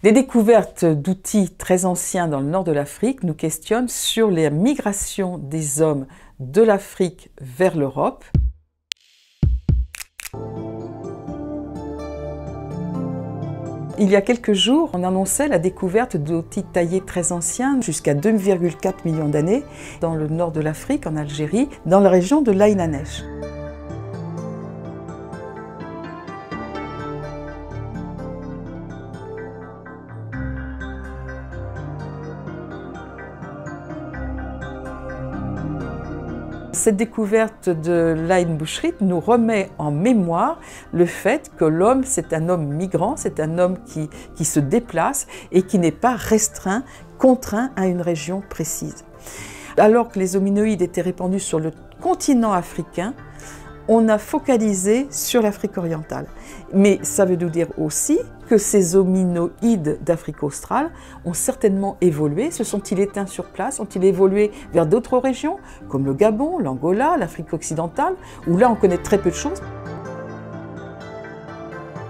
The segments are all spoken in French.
Les découvertes d'outils très anciens dans le nord de l'Afrique nous questionnent sur les migrations des hommes de l'Afrique vers l'Europe. Il y a quelques jours, on annonçait la découverte d'outils taillés très anciens, jusqu'à 2,4 millions d'années, dans le nord de l'Afrique, en Algérie, dans la région de l'Aïn Anech. Cette découverte de l'Aïn Bouchrit nous remet en mémoire le fait que l'homme, c'est un homme migrant, c'est un homme qui se déplace et qui n'est pas restreint, contraint à une région précise. Alors que les hominoïdes étaient répandus sur le continent africain, on a focalisé sur l'Afrique orientale. Mais ça veut nous dire aussi que ces hominoïdes d'Afrique australe ont certainement évolué. Se sont-ils éteints sur place? Ont-ils évolué vers d'autres régions, comme le Gabon, l'Angola, l'Afrique occidentale, où là on connaît très peu de choses?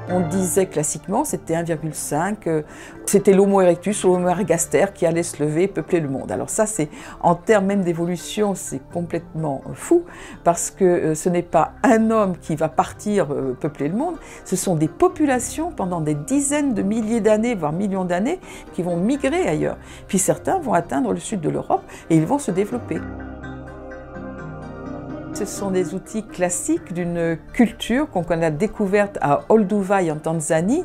On disait classiquement c'était 1,5, c'était l'Homo erectus ou l'Homo ergaster qui allait se lever et peupler le monde. Alors ça, c'est en termes même d'évolution, c'est complètement fou, parce que ce n'est pas un homme qui va partir peupler le monde, ce sont des populations pendant des dizaines de milliers d'années, voire millions d'années, qui vont migrer ailleurs. Puis certains vont atteindre le sud de l'Europe et ils vont se développer. Ce sont des outils classiques d'une culture qu'on a découverte à Olduvai en Tanzanie.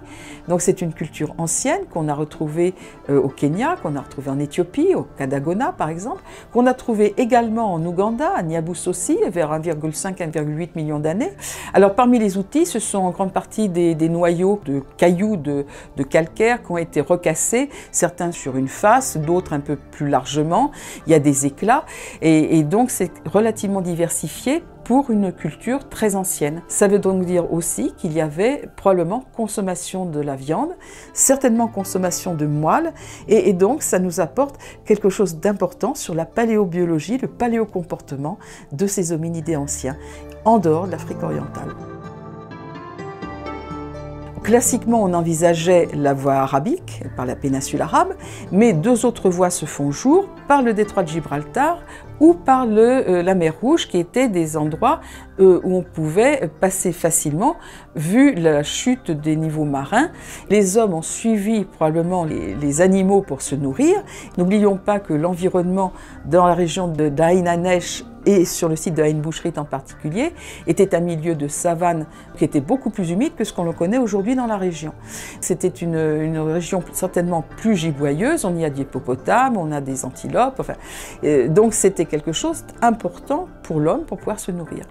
Donc c'est une culture ancienne qu'on a retrouvée au Kenya, qu'on a retrouvée en Éthiopie, au Kadagona par exemple, qu'on a trouvée également en Ouganda, à Nyabusosi, vers 1,5-1,8 millions d'années. Alors parmi les outils, ce sont en grande partie des noyaux de cailloux de calcaire qui ont été recassés, certains sur une face, d'autres un peu plus largement. Il y a des éclats et donc c'est relativement diversifié pour une culture très ancienne. Ça veut donc dire aussi qu'il y avait probablement consommation de la viande, certainement consommation de moelle, et donc ça nous apporte quelque chose d'important sur la paléobiologie, le paléocomportement de ces hominidés anciens, en dehors de l'Afrique orientale. Classiquement, on envisageait la voie arabique, par la péninsule arabe, mais deux autres voies se font jour, par le détroit de Gibraltar ou par la mer Rouge, qui étaient des endroits où on pouvait passer facilement, vu la chute des niveaux marins. Les hommes ont suivi probablement les animaux pour se nourrir. N'oublions pas que l'environnement dans la région d'Aïn Anech et sur le site de Aïn Bouchrit en particulier, était un milieu de savane qui était beaucoup plus humide que ce qu'on le connaît aujourd'hui dans la région. C'était une région certainement plus giboyeuse, on y a des hippopotames, on a des antilopes, enfin, donc c'était quelque chose d'important pour l'homme pour pouvoir se nourrir.